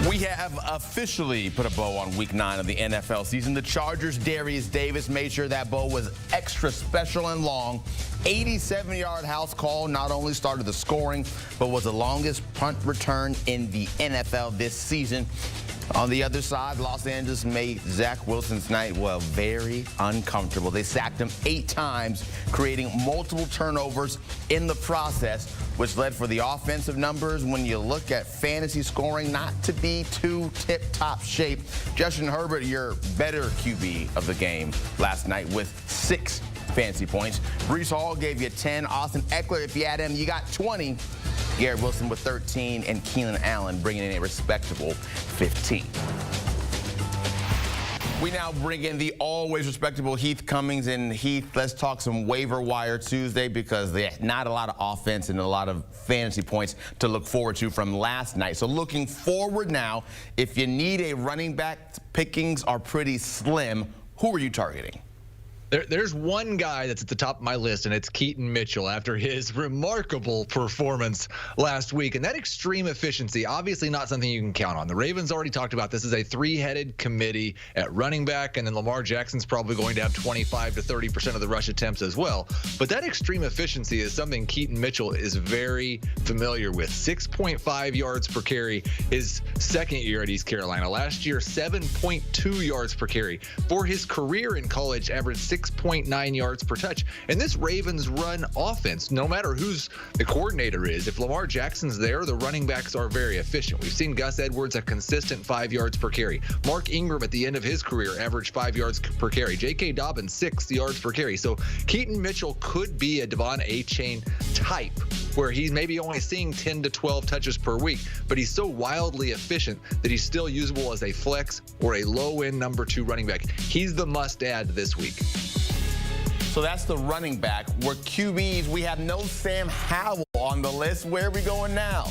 We have officially put a bow on Week 9 of the NFL season. The Chargers' Darius Davis made sure that bow was extra special and long. 87-yard house call not only started the scoring, but was the longest punt return in the NFL this season. On the other side, Los Angeles made Zach Wilson's night, well, very uncomfortable. They sacked him 8 times, creating multiple turnovers in the process, which led for the offensive numbers, when you look at fantasy scoring, not to be too tip-top shape. Justin Herbert, your better QB of the game last night with 6 fantasy points. Breece Hall gave you 10. Austin Eckler, if you add him, you got 20. Garrett Wilson with 13, and Keenan Allen bringing in a respectable 15. We now bring in the always respectable Heath Cummings. And Heath, let's talk some waiver wire Tuesday, because there's not a lot of offense and a lot of fantasy points to look forward to from last night. So looking forward now, if you need a running back, pickings are pretty slim. Who are you targeting? There's one guy that's at the top of my list, and it's Keaton Mitchell after his remarkable performance last week. And that extreme efficiency, obviously not something you can count on. The Ravens already talked about this is a 3-headed committee at running back, and then Lamar Jackson's probably going to have 25 to 30% of the rush attempts as well. But that extreme efficiency is something Keaton Mitchell is very familiar with. 6.5 yards per carry his second year at East Carolina. Last year, 7.2 yards per carry. For his career in college, averaged 6.9 yards per touch. And this Ravens run offense, no matter who's the coordinator is, if Lamar Jackson's there, the running backs are very efficient. We've seen Gus Edwards a consistent 5 yards per carry. Mark Ingram at the end of his career averaged 5 yards per carry. J.K. Dobbins 6 yards per carry. So Keaton Mitchell could be a Devon A-Chain type, where he's maybe only seeing 10 to 12 touches per week, but he's so wildly efficient that he's still usable as a flex or a low-end number 2 running back. He's the must-add this week. So that's the running back. We're QBs. We have no Sam Howell on the list. Where are we going now?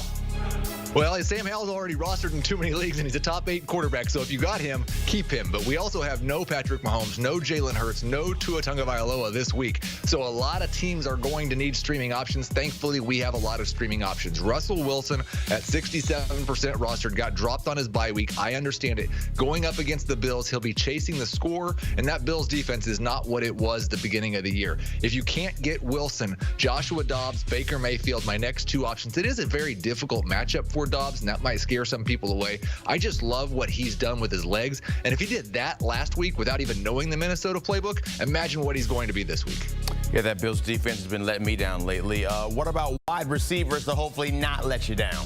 Well, Sam Howell's already rostered in too many leagues, and he's a top 8 quarterback. So if you got him, keep him. But we also have no Patrick Mahomes, no Jalen Hurts, no Tua Tagovailoa this week. So a lot of teams are going to need streaming options. Thankfully, we have a lot of streaming options. Russell Wilson at 67% rostered got dropped on his bye week. I understand it. Going up against the Bills, he'll be chasing the score, and that Bills defense is not what it was the beginning of the year. If you can't get Wilson, Joshua Dobbs, Baker Mayfield, my next 2 options. It is a very difficult matchup for Dobbs, and that might scare some people away. I just love what he's done with his legs, and if he did that last week without even knowing the Minnesota playbook, imagine what he's going to be this week. Yeah, that Bills defense has been letting me down lately. What about wide receivers to hopefully not let you down?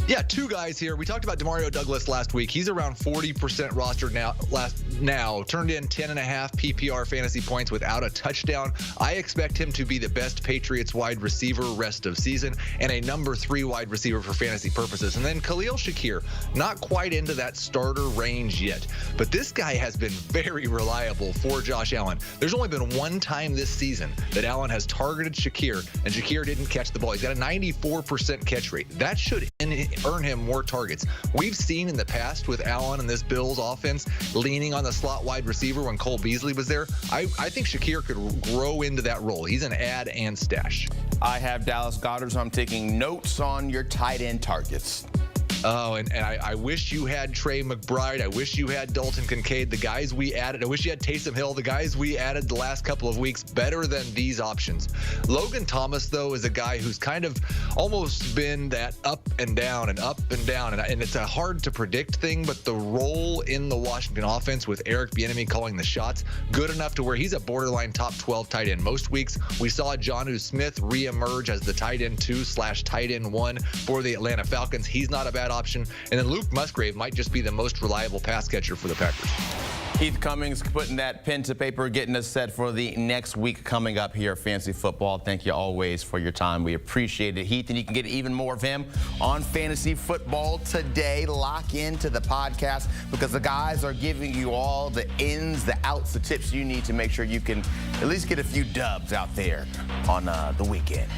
Yeah, 2 guys here. We talked about Demario Douglas last week. He's around 40% rostered now. Turned in 10.5 PPR fantasy points without a touchdown. I expect him to be the best Patriots wide receiver rest of season, and a number 3 wide receiver for fantasy purposes. And then Khalil Shakir, not quite into that starter range yet, but this guy has been very reliable for Josh Allen. There's only been 1 time this season that Allen has targeted Shakir, and Shakir didn't catch the ball. He's got a 94% catch rate. That should earn him more targets. We've seen in the past with Allen and this Bills offense leaning on the slot wide receiver when Cole Beasley was there. I think Shakir could grow into that role. He's an add and stash. I have Dallas Goedert, so I'm taking notes on your tight end targets. Oh, and I wish you had Trey McBride. I wish you had Dalton Kincaid. The guys we added. I wish you had Taysom Hill. The guys we added the last couple of weeks better than these options. Logan Thomas, though, is a guy who's kind of almost been that up and down and up and down. And it's a hard to predict thing, but the role in the Washington offense with Eric Bieniemy calling the shots, good enough to where he's a borderline top 12 tight end. Most weeks we saw Jonnu Smith reemerge as the tight end 2/tight end 1 for the Atlanta Falcons. He's not a bad option. And then Luke Musgrave might just be the most reliable pass catcher for the Packers. Heath Cummings putting that pen to paper, getting us set for the next week coming up here at Fantasy Football. Thank you always for your time. We appreciate it, Heath. And you can get even more of him on Fantasy Football today. Lock into the podcast, because the guys are giving you all the ins, the outs, the tips you need to make sure you can at least get a few dubs out there on the weekend.